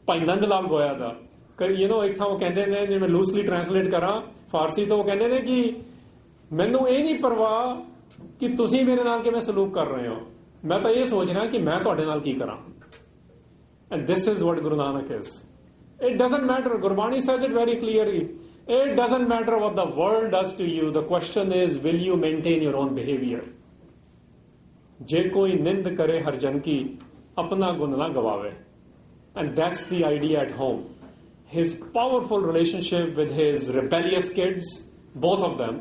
ਭਾਈ ਨੰਦ ਲਾਲ ਗੋਇਆ ਦਾ. ਇੱਕ ਥਾਂ ਉਹ ਕਹਿੰਦੇ ਨੇ, ਜੇ ਮੈਂ ਲੂਸਲੀ ਟ੍ਰਾਂਸਲੇਟ ਕਰਾਂ ਫਾਰਸੀ ਤੋਂ, ਉਹ ਕਹਿੰਦੇ ਨੇ ਕਿ ਮੈਨੂੰ ਇਹ ਨਹੀਂ ਪਰਵਾਹ ਕਿ ਤੁਸੀਂ ਮੇਰੇ ਨਾਲ ਕਿਵੇਂ ਸਲੂਕ ਕਰ ਰਹੇ ਹੋ, ਮੈਂ ਤਾਂ ਇਹ ਸੋਚ ਰਿਹਾ ਕਿ ਮੈਂ ਤੁਹਾਡੇ ਨਾਲ ਕੀ ਕਰਾਂ. And this is what Guru Nanak is. It doesn't matter, Gurbani says it very clearly, it doesn't matter what the world does to you, the question is will you maintain your own behavior. ਜੇ ਕੋਈ ਨਿੰਦ ਕਰੇ ਹਰ ਜਨ ਕੀ, ਆਪਣਾ ਗੁਣ ਨਾ ਗਵਾਵੇ. And that's the idea at home. His powerful relationship with his rebellious kids, both of them,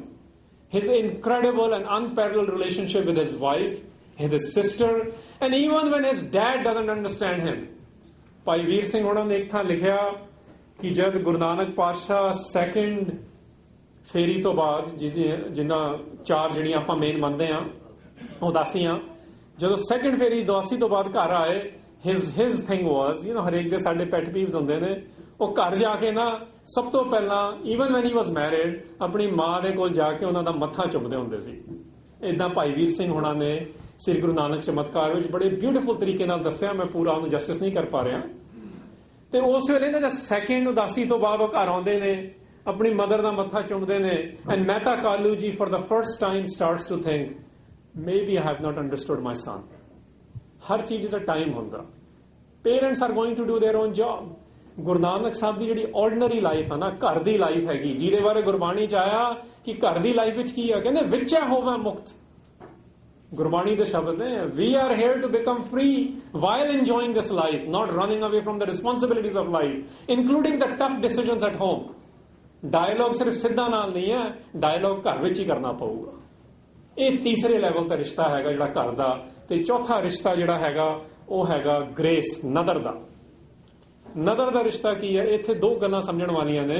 his incredible and unparalleled relationship with his wife, his sister, and even when his dad doesn't understand him. Bhai Vir Singh ਹੋਣਾ ਨੇ ਇੱਕ ਥਾਂ ਲਿਖਿਆ ਕਿ ਜਦ ਗੁਰੂ ਨਾਨਕ ਪਾਤਸ਼ਾਹ second ਫੇਰੀ ਤੋਂ ਬਾਅਦ, ਜਿਨ੍ਹਾਂ 4 ਜਿਹੜੀਆਂ ਆਪਾਂ ਮੇਨ ਮੰਨਦੇ ਹਾਂ ਉਦਾਸੀਆਂ, ਜਦੋਂ ਸੈਕਿੰਡ ਫੇਰੀ ਉਦਾਸੀ ਤੋਂ ਬਾਅਦ ਘਰ ਆਏ, his thing was, ਹਰੇਕ ਦੇ ਸਾਡੇ ਪੈਟ ਪੀਵਸ ਹੁੰਦੇ ਨੇ, ਉਹ ਘਰ ਜਾ ਕੇ ਨਾ ਸਭ ਤੋਂ ਪਹਿਲਾਂ ਈਵਨ ਵੈਨ ਹੀ ਵਾਸ ਮੈਰਿਡ ਆਪਣੀ ਮਾਂ ਦੇ ਕੋਲ ਜਾ ਕੇ ਉਹਨਾਂ ਦਾ ਮੱਥਾ ਚੁੰਮਦੇ ਹੁੰਦੇ ਸੀ. ਇਦਾਂ ਭਾਈ ਵੀਰ ਸਿੰਘ ਹੋਣਾ ਨੇ ਸ੍ਰੀ ਗੁਰੂ ਨਾਨਕ ਚਮਤਕਾਰ ਵਿੱਚ ਬੜੇ ਬਿਊਟੀਫੁਲ ਤਰੀਕੇ ਨਾਲ ਦੱਸਿਆ. ਮੈਂ ਪੂਰਾ ਉਹਨੂੰ ਜਸਟਿਸ ਨਹੀਂ ਕਰ ਪਾ ਰਿਹਾ. ਤੇ ਉਸ ਵੇਲੇ ਨਾ ਜਦ ਸੈਕਿੰਡ ਉਦਾਸੀ ਤੋਂ ਬਾਅਦ ਉਹ ਘਰ ਆਉਂਦੇ ਨੇ, ਆਪਣੀ ਮਦਰ ਦਾ ਮੱਥਾ ਚੁੰਮਦੇ ਨੇ, and Mehta Kalu ji for the first time starts to think maybe I have not understood my son. ਹਰ ਚੀਜ਼ ਦਾ ਟਾਈਮ ਹੁੰਦਾ. Parents are going to do their own job. Guru Nanak Sahib ਦੀ ਜਿਹੜੀ ਆਰਡੀਨਰੀ ਲਾਈਫ ਹੈ ਨਾ, ਘਰ ਦੀ ਲਾਈਫ ਹੈਗੀ, ਜਿਹਦੇ ਬਾਰੇ ਗੁਰਬਾਣੀ ਚ ਆਇਆ ਕਿ ਘਰ ਦੀ ਲਾਈਫ ਵਿੱਚ ਕੀ ਆ, ਕਹਿੰਦੇ ਵਿੱਚੇ ਹੋਵੇ ਮੁਕਤ. ਗੁਰਬਾਣੀ ਦੇ ਸ਼ਬਦ ਨੇ, we are here to become free while enjoying this life, not running away from the responsibilities of life, including the tough decisions at home. Dialogue ਸਿਰਫ ਸਿੱਧਾ ਨਾਲ ਨਹੀਂ ਹੈ, ਡਾਇਲੌਗ ਘਰ ਵਿੱਚ ਹੀ ਕਰਨਾ ਪਊਗਾ. ਇਹ ਤੀਸਰੇ ਲੈਵਲ ਦਾ ਰਿਸ਼ਤਾ ਹੈਗਾ ਜਿਹੜਾ ਘਰ ਦਾ. ਤੇ ਚੌਥਾ ਰਿਸ਼ਤਾ ਜਿਹੜਾ ਹੈਗਾ ਉਹ ਹੈਗਾ ਗ੍ਰੇਸ, ਨਦਰ ਦਾ. ਨਦਰ ਦਾ ਰਿਸ਼ਤਾ ਕੀ ਹੈ? ਇੱਥੇ 2 ਗੱਲਾਂ ਸਮਝਣ ਵਾਲੀਆਂ ਨੇ.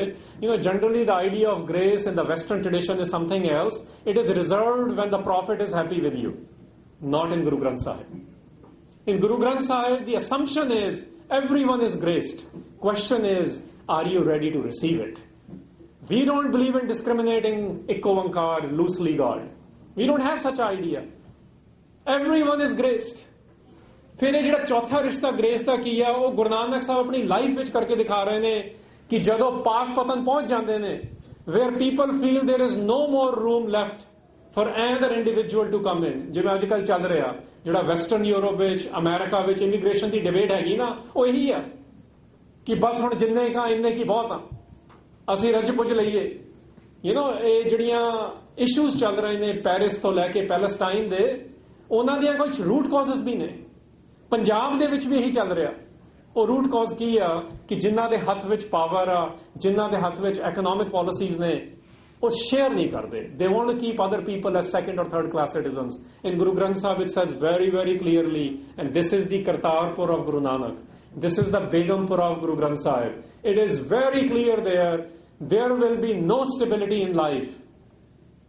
Generally the idea of grace in the Western tradition is something else. It is reserved when the prophet is happy with you, not in Guru Granth Sahib. In Guru Granth Sahib, the assumption is everyone is graced. Question is, are you ready to receive it? We don't believe in discriminating Ekko Onkar, loosely God. We don't have such an idea. Everyone is graced. ਫਿਰ ਇਹ ਜਿਹੜਾ ਚੌਥਾ ਰਿਸ਼ਤਾ grace ਦਾ ਕੀ ਆ, ਉਹ ਗੁਰੂ ਨਾਨਕ ਸਾਹਿਬ ਆਪਣੀ life ਵਿੱਚ ਕਰਕੇ ਦਿਖਾ ਰਹੇ ਨੇ ਕਿ ਜਦੋਂ ਪਾਕ ਪਤਨ ਪਹੁੰਚ ਜਾਂਦੇ ਨੇ, where people feel there is no more room left for another individual to come in. ਜਿਵੇਂ ਅੱਜ ਕੱਲ੍ਹ ਚੱਲ ਰਿਹਾ, ਜਿਹੜਾ ਵੈਸਟਰਨ ਯੂਰਪ ਵਿੱਚ, ਅਮਰੀਕਾ ਵਿੱਚ ਇਮੀਗ੍ਰੇਸ਼ਨ ਦੀ ਡਿਬੇਟ ਹੈਗੀ ਨਾ, ਉਹ ਇਹੀ ਆ ਕਿ ਬਸ ਹੁਣ ਜਿੰਨੇ ਕਾ ਇੰਨੇ ਕੀ ਬਹੁਤ ਆ, ਅਸੀਂ ਰੱਜ ਪੁੱਜ ਲਈਏ. ਇਹ ਜਿਹੜੀਆਂ ਇਸ਼ੂਜ਼ ਚੱਲ ਰਹੇ ਨੇ ਪੈਰਿਸ ਤੋਂ ਲੈ ਕੇ ਪੈਲਸਟਾਈਨ ਦੇ, ਉਹਨਾਂ ਦੀਆਂ ਕੁਝ ਰੂਟ ਕਾਜ਼ਸ ਵੀ ਨੇ. ਪੰਜਾਬ ਦੇ ਵਿੱਚ ਵੀ ਇਹੀ ਚੱਲ ਰਿਹਾ. ਉਹ ਰੂਟ ਕਾਜ਼ ਕੀ ਆ ਕਿ ਜਿਨ੍ਹਾਂ ਦੇ ਹੱਥ ਵਿੱਚ ਪਾਵਰ ਆ, ਜਿਨ੍ਹਾਂ ਦੇ ਹੱਥ ਵਿੱਚ ਇਕਨੋਮਿਕ ਪਾਲਿਸੀਜ਼ ਨੇ, ਉਹ ਸ਼ੇਅਰ ਨਹੀਂ ਕਰਦੇ. They want to keep other people as second or third class citizens. In Guru Granth Sahib it says very, very clearly, and this is the Kartarpur of Guru Nanak. This is the Begumpur of Guru Granth Sahib. It is very clear there will be no stability in life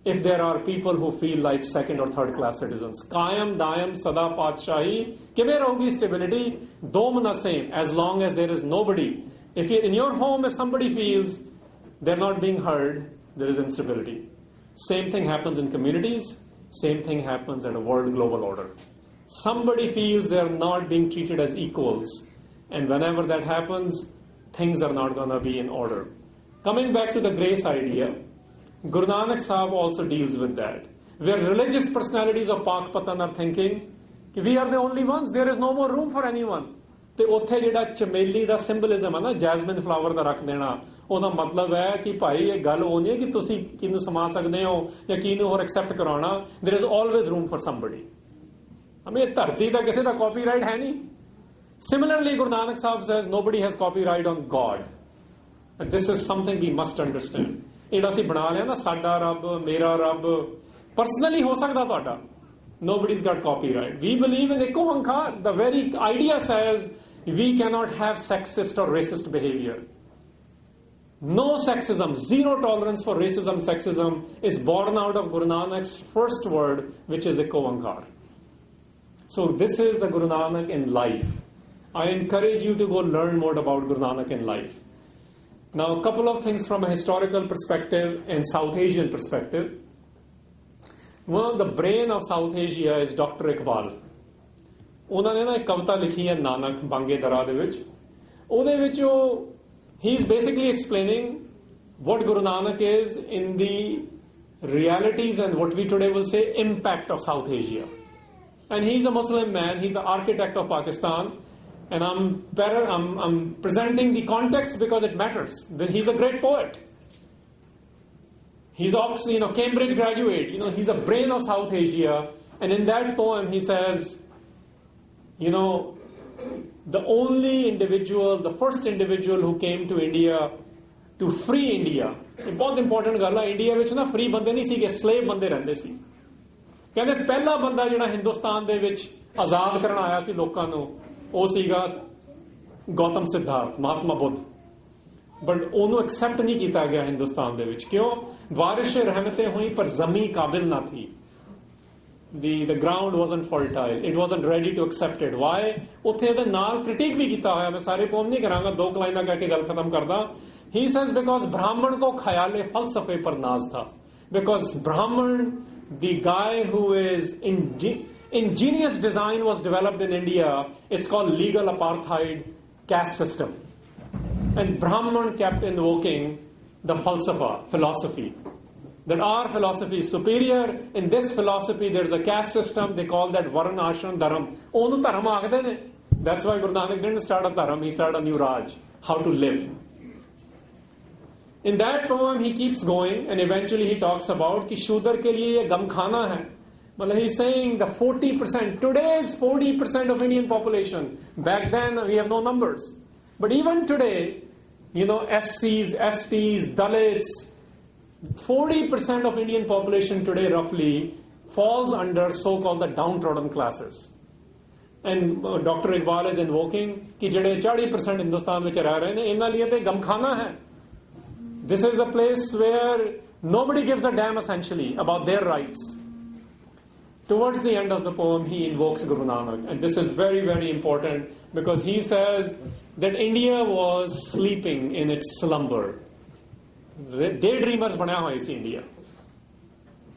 if there are people who feel like second or third class citizens. Kayam, Dayam, Sada, Patshahi. Kive rahogi stability? Domna same, as long as there is nobody. If in your home, if somebody feels they're not being heard, there is instability. Same thing happens in communities. Same thing happens at a world global order. Somebody feels they are not being treated as equals. And whenever that happens, things are not going to be in order. Coming back to the grace idea, Guru Nanak Sahib also deals with that. Where religious personalities of Pak Patan are thinking, we are the only ones, there is no more room for anyone. ਤੇ ਉੱਥੇ ਜਿਹੜਾ ਚਮੇਲੀ ਦਾ ਸਿੰਬਲਿਜ਼ਮ ਹੈ ਨਾ, Jasmine flower ਦਾ ਰੱਖ ਦੇਣਾ, ਉਹਦਾ ਮਤਲਬ ਹੈ ਕਿ ਭਾਈ ਇਹ ਗੱਲ ਉਹ ਨਹੀਂ ਹੈ ਕਿ ਤੁਸੀਂ ਕਿਹਨੂੰ ਸਮਾ ਸਕਦੇ ਹੋ ਜਾਂ ਕਿਹਨੂੰ ਹੋਰ ਐਕਸੈਪਟ ਕਰਾਉਣਾ. There is always room for somebody. ਹਮੇ ਧਰਤੀ ਦਾ ਕਿਸੇ ਦਾ ਕਾਪੀਰਾਈਟ ਹੈ ਨਹੀਂ. Similarly, Guru Nanak Sahib says nobody has copyright on God. And this is something we must understand. ਜਿਹੜਾ ਅਸੀਂ ਬਣਾ ਲਿਆ ਨਾ ਸਾਡਾ ਰੱਬ, ਮੇਰਾ ਰੱਬ, personally ਹੋ ਸਕਦਾ ਤੁਹਾਡਾ. Nobody's got copyright. We believe in Eko Onkar. The very idea says we cannot have sexist or racist behavior. No sexism, zero tolerance for racism, sexism is born out of Guru Nanak's first word, which is Eko Onkar. So this is the Guru Nanak in life. I encourage you to go learn more about Guru Nanak in life. Now, a couple of things from a historical perspective and South Asian perspective. One of the brain of South Asia is Dr. Iqbal. ਉਹਨਾਂ ਨੇ ਨਾ ਇੱਕ ਕਵਿਤਾ ਲਿਖੀ ਹੈ ਨਾਨਕ ਬਾਂਗੇ ਦਰਾ ਦੇ ਵਿੱਚ. ਉਹਦੇ ਵਿੱਚ ਉਹ he is basically explaining what Guru Nanak is in the realities and what we today will say impact of South Asia. And he's a Muslim man, he's the architect of Pakistan. And I'm presenting the context because it matters. He's a great poet. He's Oxford, Cambridge graduate. He's a brain of South Asia. And in that poem, he says, the only individual, the first individual who came to India to free India. बहुत important ਗੱਲ ਹੈ. India ਵਿੱਚ ਨਾ free ਬੰਦੇ ਨਹੀਂ ਸੀਗੇ, slave ਬੰਦੇ ਰਹਿੰਦੇ ਸੀ. ਕਹਿੰਦੇ ਪਹਿਲਾ ਬੰਦਾ ਜਿਹੜਾ ਹਿੰਦੁਸਤਾਨ ਦੇ ਵਿੱਚ ਆਜ਼ਾਦ ਕਰਨ ਆਇਆ ਸੀ ਲੋਕਾਂ ਨੂੰ, ਉਹ ਸੀਗਾ ਗੌਤਮ ਸਿਧਾਰਥ, ਮਹਾਤਮਾ ਬੁੱਧ. ਬਟ ਉਹਨੂੰ ਐਕਸੈਪਟ ਨਹੀਂ ਕੀਤਾ ਗਿਆ ਹਿੰਦੁਸਤਾਨ ਦੇ ਵਿੱਚ. ਕਿਉਂ? ਬਾਰਿਸ਼ ਰਹਿਮਤੇ ਹੋਈ ਪਰ ਜ਼ਮੀਨ ਕਾਬਿਲ ਨਾ ਥੀ. The ground wasn't fertile. It wasn't ready to accept it. Why? ਉੱਥੇ ਇਹਦੇ ਨਾਲ ਕ੍ਰਿਟਿਕ ਵੀ ਕੀਤਾ ਹੋਇਆ. ਮੈਂ ਸਾਰੇ ਪੋਮ ਨਹੀਂ ਕਰਾਂਗਾ, 2 ਲਾਈਨਾਂ ਕਹਿ ਕੇ ਗੱਲ ਖਤਮ ਕਰਦਾ. He says because Brahman ko khayale falsafe par naaz tha. Because Brahman, the guy who is ingenious design was developed in India. It's called legal apartheid caste system. And Brahman kept invoking the falsafa, philosophy. That our philosophy is superior. In this philosophy, there's a caste system. They call that Varna Ashram Dharam. Onu dharam akhde ne. That's why Guru Nanak didn't start a dharam. He started a new Raj. How to live. In that poem, he keeps going, and eventually he talks about कि शूद्र के लिए ये गम खाना है. Well, he's saying the 40%, today's 40% of Indian population. Back then, we have no numbers. But even today, SCs, STs, Dalits, 40% of Indian population today roughly falls under so-called the downtrodden classes. And Dr. Iqbal is invoking कि जड़े 40% हिंदुस्तान में रह रहे हैं, इन्ना लिए ते गम खाना है. This is a place where nobody gives a damn essentially about their rights. Towards the end of the poem, he invokes Guru Nanak. And this is very, very important because he says that India was sleeping in its slumber. Daydreamers बना हुआ इसी India.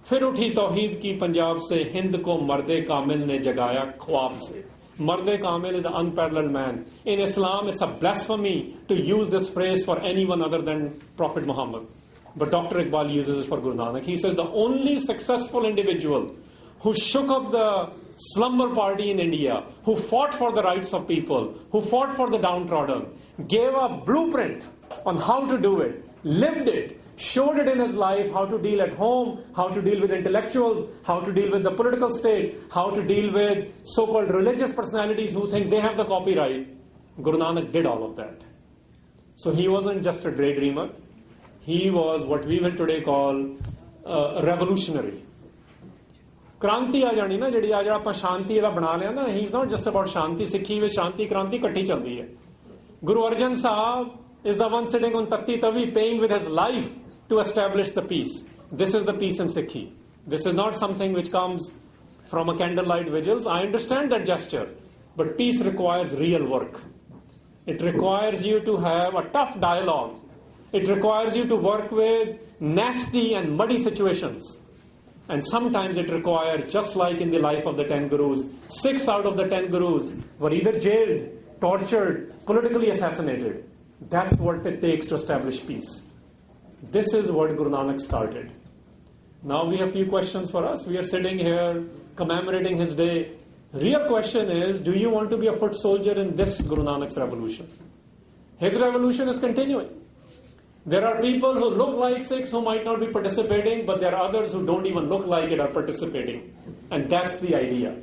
फिर उठी तौहीद की पंजाब से, हिंद को मर्दे कामिल ने जगाया ख्वाब से. Marde Kamil is an unparalleled man. In Islam, it's a blasphemy to use this phrase for anyone other than Prophet Muhammad. But Dr. Iqbal uses it for Guru Nanak. He says the only successful individual who shook up the slumber party in India, who fought for the rights of people, who fought for the downtrodden, gave a blueprint on how to do it, lived it, showed it in his life, how to deal at home, how to deal with intellectuals, how to deal with the political state, how to deal with so-called religious personalities who think they have the copyright. Guru Nanak did all of that. So he wasn't just a daydreamer. he was what we will today call revolutionary. ਕ੍ਰਾਂਤੀ ਆ ਜਾਣੀ ਨਾ ਜਿਹੜੀ ਆ ਜਿਹੜਾ ਆਪਾਂ ਸ਼ਾਂਤੀ ਇਹਦਾ ਬਣਾ ਲਿਆ ਨਾ, he is not just about shanti. ਸਿੱਖੀ ਵਿੱਚ ਸ਼ਾਂਤੀ ਕ੍ਰਾਂਤੀ ਇਕੱਠੀ ਚੱਲਦੀ ਹੈ. Guru Arjan Sahib is the one sitting on Takti Tavi paying with his life to establish the peace. This is the peace in Sikhi. This is not something which comes from a candlelight vigils. I understand that gesture, but peace requires real work. It requires you to have a tough dialogue. It requires you to work with nasty and muddy situations. And sometimes it requires, just like in the life of the 10 Gurus, 6 out of the 10 Gurus were either jailed, tortured, politically assassinated. That's what it takes to establish peace. This is what Guru Nanak started. Now we have few questions for us. We are sitting here commemorating his day. Real question is, do you want to be a foot soldier in this Guru Nanak's revolution? His revolution is continuing. There are people who look like Sikhs who might not be participating, but there are others who don't even look like it are participating. And that's the idea.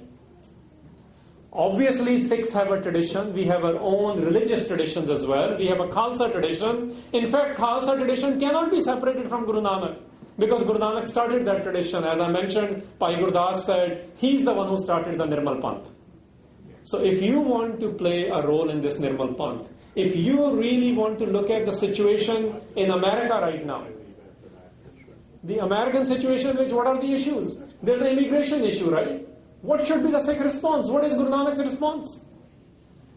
Obviously, Sikhs have a tradition. We have our own religious traditions as well. We have a Khalsa tradition. In fact, Khalsa tradition cannot be separated from Guru Nanak, because Guru Nanak started that tradition. As I mentioned, Bhai Gurdas said, he's the one who started the Nirmal Panth. So if you want to play a role in this Nirmal Panth, if you really want to look at the situation in America right now, the American situation, what are the issues? There's an immigration issue, right? What should be the Sikh response? What is Guru Nanak's response?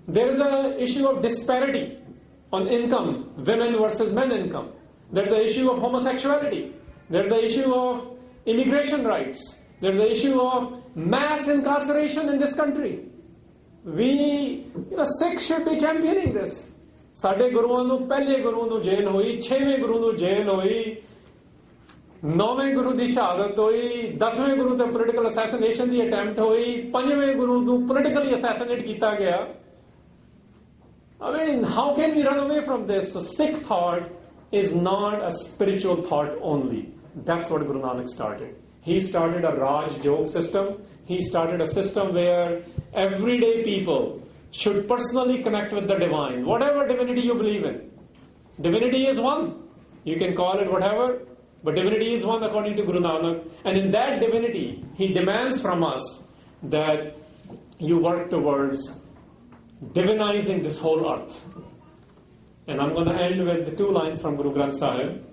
There is an issue of disparity on income, women versus men income. There's an issue of homosexuality. There's an issue of immigration rights. There's an issue of mass incarceration in this country. Sikhs should be championing this. ਸਾਡੇ ਗੁਰੂਆਂ ਨੂੰ ਪਹਿਲੇ ਗੁਰੂ ਨੂੰ ਜੇਲ੍ਹ ਹੋਈ, 6ਵੇਂ ਗੁਰੂ ਨੂੰ ਜੇਲ੍ਹ ਹੋਈ, 9ਵੇਂ ਗੁਰੂ ਦੀ ਸ਼ਹਾਦਤ ਹੋਈ, 10ਵੇਂ ਗੁਰੂ ਤੇ ਪੋਲੀਟੀਕਲ ਅਸੈਸੀਨੇਸ਼ਨ ਦੀ ਅਟੈਂਪਟ ਹੋਈ, 5ਵੇਂ ਗੁਰੂ ਨੂੰ ਪੋਲੀਟੀਕਲੀ ਅਸੈਸੀਨੇਟ ਕੀਤਾ ਗਿਆ. I mean, how can we run away from this? So Sikh thought is not a spiritual thought only. That's what Guru Nanak started. He started a Raj Jog system. He started a system where everyday people should personally connect with the divine, whatever divinity you believe in. Divinity is one. You can call it whatever. But divinity is one according to Guru Nanak. And in that divinity, he demands from us that you work towards divinizing this whole earth. And I'm going to end with the 2 lines from Guru Granth Sahib.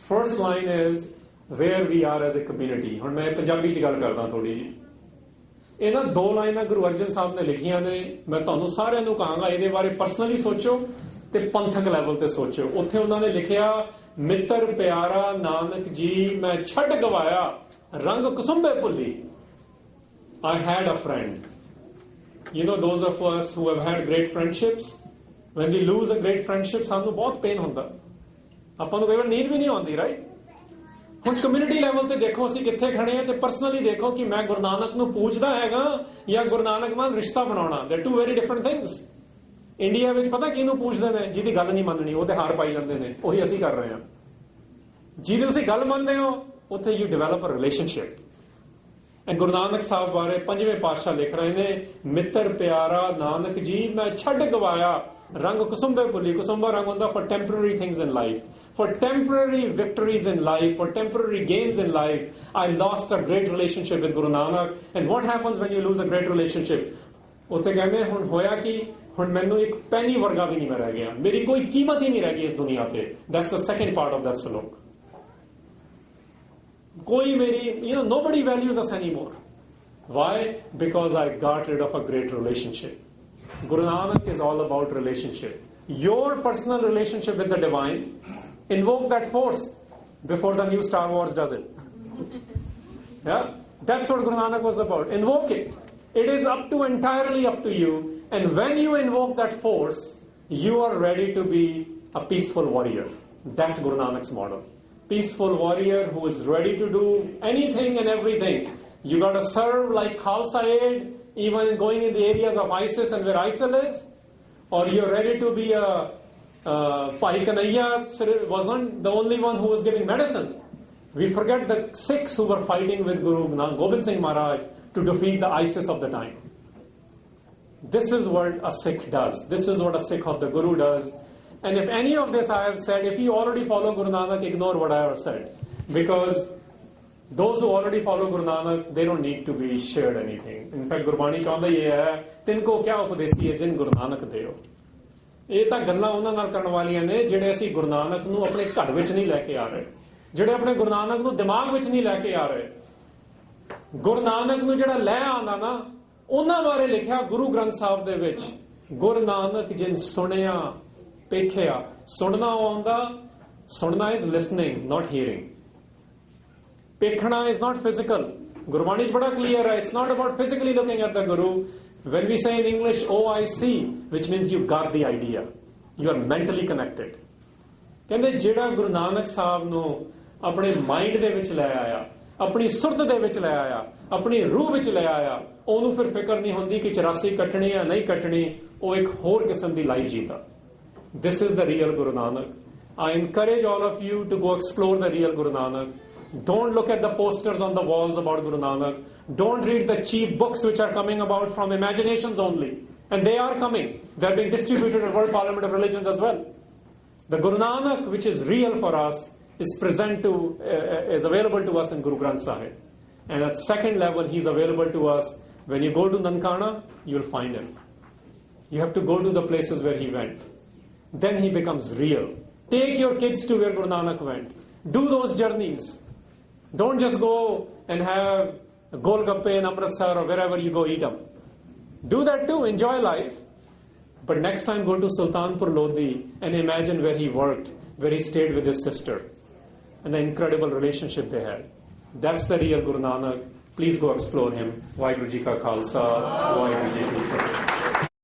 First line is, where we are as a community. ਹੁਣ ਮੈਂ ਪੰਜਾਬੀ ਚ ਗੱਲ ਕਰਦਾ ਥੋੜੀ ਜੀ. ਇਹਨਾਂ 2 ਲਾਈਨਾਂ ਗੁਰੂ ਅਰਜਨ ਸਾਹਿਬ ਨੇ ਲਿਖੀਆਂ ਨੇ. ਮੈਂ ਤੁਹਾਨੂੰ ਸਾਰਿਆਂ ਨੂੰ ਕਹਾਂਗਾ ਇਹਦੇ ਬਾਰੇ ਪਰਸਨਲੀ ਸੋਚੋ ਤੇ ਪੰਥਕ ਲੈਵਲ ਤੇ ਸੋਚੋ. ਉੱਥੇ ਉਹਨਾਂ ਨੇ ਲਿਖਿਆ, ਮਿੱਤਰ ਪਿਆਰਾ ਨਾਨਕ ਜੀ ਮੈਂ ਛੱਡ ਗਵਾਇਆ ਰੰਗ ਕੁਸੁੰਬੇ ਭੁੱਲੀ. I had a friend. You know, those of us who have had great friendships, when we lose a great friendship, ਸਾਨੂੰ ਬਹੁਤ ਪੇਨ ਹੁੰਦਾ. ਆਪਾਂ ਨੂੰ ਕਈ ਵਾਰ ਨੀਂਦ ਵੀ ਨਹੀਂ ਆਉਂਦੀ, ਰਾਈਟ? ਹੁਣ ਕਮਿਊਨਿਟੀ ਲੈਵਲ ਤੇ ਦੇਖੋ ਅਸੀਂ ਕਿੱਥੇ ਖੜੇ ਆ, ਤੇ ਪਰਸਨਲੀ ਦੇਖੋ ਕਿ ਮੈਂ ਗੁਰੂ ਨਾਨਕ ਨੂੰ ਪੂਜਦਾ ਹੈਗਾ ਜਾਂ ਗੁਰੂ ਨਾਨਕ ਨਾਲ ਰਿਸ਼ਤਾ ਬਣਾਉਣਾ. ਦੇ 2 very different things. ਇੰਡੀਆ ਵਿੱਚ ਪਤਾ ਕਿਹਨੂੰ ਪੂਜਦੇ ਨੇ? ਜਿਹਦੀ ਗੱਲ ਨਹੀਂ ਮੰਨਣੀ ਉਹਦੇ ਹਾਰ ਪਾਈ ਜਾਂਦੇ ਨੇ. ਉਹੀ ਅਸੀਂ ਕਰ ਰਹੇ ਹਾਂ. ਜਿਹਦੀ ਤੁਸੀਂ ਗੱਲ ਮੰਨਦੇ ਹੋ ਉੱਥੇ you develop a relationship. And Guru Nanak Sahib ਬਾਰੇ 5ਵੇਂ ਪਾਤਸ਼ਾਹ ਲਿਖ ਰਹੇ ਨੇ, ਮਿੱਤਰ ਪਿਆਰਾ ਨਾਨਕ ਜੀ ਮੈਂ ਛੱਡ ਗਵਾਇਆ ਰੰਗ ਕੁਸੁੰਬੇ ਭੁੱਲੀ. ਕੁਸੁੰਬਾ ਰੰਗ ਹੁੰਦਾ for temporary things in life, for temporary victories in life, for temporary gains in life. I lost a great relationship with Guru Nanak. And what happens when you lose a great relationship? ਉੱਥੇ ਕਹਿੰਦੇ ਹੁਣ ਹੋਇਆ ਕਿ ਹੁਣ ਮੈਨੂੰ ਇੱਕ penny ਵਰਗਾ ਵੀ ਨਹੀਂ ਮੈਂ ਰਹਿ ਗਿਆ, ਮੇਰੀ ਕੋਈ ਕੀਮਤ ਹੀ ਨਹੀਂ ਰਹਿ ਗਈ ਇਸ ਦੁਨੀਆ ਤੇ. That's the second part of that slok. ਕੋਈ ਮੇਰੀ, nobody values us anymore. Why? Because I got rid of a great relationship. Guru Nanak is all about relationship. Your personal relationship with the divine. Invoke that force before the new Star Wars does it. Yeah? That's what Guru Nanak was about. Invoke it. It is entirely up to you. And when you invoke that force, you are ready to be a peaceful warrior. That's Guru Nanak's model. Peaceful warrior who is ready to do anything and everything. You got to serve like Khalsa Aid, even going in the areas of ISIS and where ISIL is. Or you're ready to be a Bhai Kanhaiya wasn't the only one who was giving medicine. We forget the Sikhs who were fighting with Guru Gobind Singh Maharaj to defeat the ISIS of the time. This is what a Sikh does. This is what a Sikh of the Guru does. And if any of this I have said, if you already follow Guru Nanak, ignore what I have said. Because those who already follow Guru Nanak, they don't need to be shared anything. In fact, Gurbani ਚਾਹੁੰਦਾ ਇਹ ਹੈ, ਤਿੰਨ ਕਿਆ ਉਪਦੇਸੀ ਹੈ ਜਿਨ ਗੁਰੂ ਨਾਨਕ ਦਿਓ। ਇਹ ਤਾਂ ਗੱਲਾਂ ਉਹਨਾਂ ਨਾਲ ਕਰਨ ਵਾਲੀਆਂ ਨੇ ਜਿਹੜੇ ਅਸੀਂ ਗੁਰੂ ਨਾਨਕ ਨੂੰ ਆਪਣੇ ਘਰ ਵਿੱਚ ਨਹੀਂ ਲੈ ਕੇ ਆ ਰਹੇ, ਜਿਹੜੇ ਆਪਣੇ ਗੁਰੂ ਨਾਨਕ ਨੂੰ ਦਿਮਾਗ ਵਿੱਚ ਨਹੀਂ ਲੈ ਕੇ ਆ ਰਹੇ। ਗੁਰੂ ਨਾਨਕ ਨੂੰ ਜਿਹੜਾ ਲੈ ਆਉਂਦਾ ਨਾ, ਉਹਨਾਂ ਬਾਰੇ ਲਿਖਿਆ ਗੁਰੂ ਗ੍ਰੰਥ ਸਾਹਿਬ ਦੇ ਵਿੱਚ, ਗੁਰੂ ਨਾਨਕ ਜਿਨ ਸੁਣਿਆ ਪੇਖਿਆ। ਸੁਣਨਾ ਆਉਂਦਾ, ਸੁਣਨਾ is listening, not hearing. ਪੇਖਣਾ is not physical. Gurbani 'ਚ ਬੜਾ clear ਹੈ, it's not about physically looking at the Guru. When we say in English, oh I see, which means you got the idea. You are mentally connected. ਕਹਿੰਦੇ ਜਿਹੜਾ ਗੁਰੂ ਨਾਨਕ ਸਾਹਿਬ ਨੂੰ ਆਪਣੇ mind ਦੇ ਵਿੱਚ ਲੈ ਆਇਆ, ਆਪਣੀ ਸੁਰਤ ਦੇ ਵਿੱਚ ਲੈ ਆਇਆ, ਆਪਣੀ ਰੂਹ ਵਿੱਚ ਲੈ ਆਇਆ, ਉਹਨੂੰ ਫਿਰ ਫਿਕਰ ਨਹੀਂ ਹੁੰਦੀ ਕਿ 84 ਕੱਟਣੀ ਆ ਨਹੀਂ ਕੱਟਣੀ, ਉਹ ਇੱਕ ਹੋਰ ਕਿਸਮ ਦੀ life ਜੀਂਦਾ। This is the real Guru Nanak. I encourage all of you to go explore the real Guru Nanak. Don't look at the posters on the walls about Guru Nanak. Don't read the cheap books which are coming about from imaginations only. And they are coming. They are being distributed at World Parliament of Religions as well. The Guru Nanak, which is real for us, is available to us in Guru Granth Sahib. And at second level, he is available to us. When you go to Nankana, you will find him. You have to go to the places where he went. Then he becomes real. Take your kids to where Guru Nanak went. Do those journeys. Don't just go and have Golgappe in Amritsar or wherever you go eat them. Do that too, enjoy life. But next time go to Sultanpur Lodi and imagine where he worked, where he stayed with his sister, and the incredible relationship they had. That's the real Guru Nanak. Please go explore him. Vaheguru Ji Ka Khalsa, Vaheguru Ji Ki Fateh.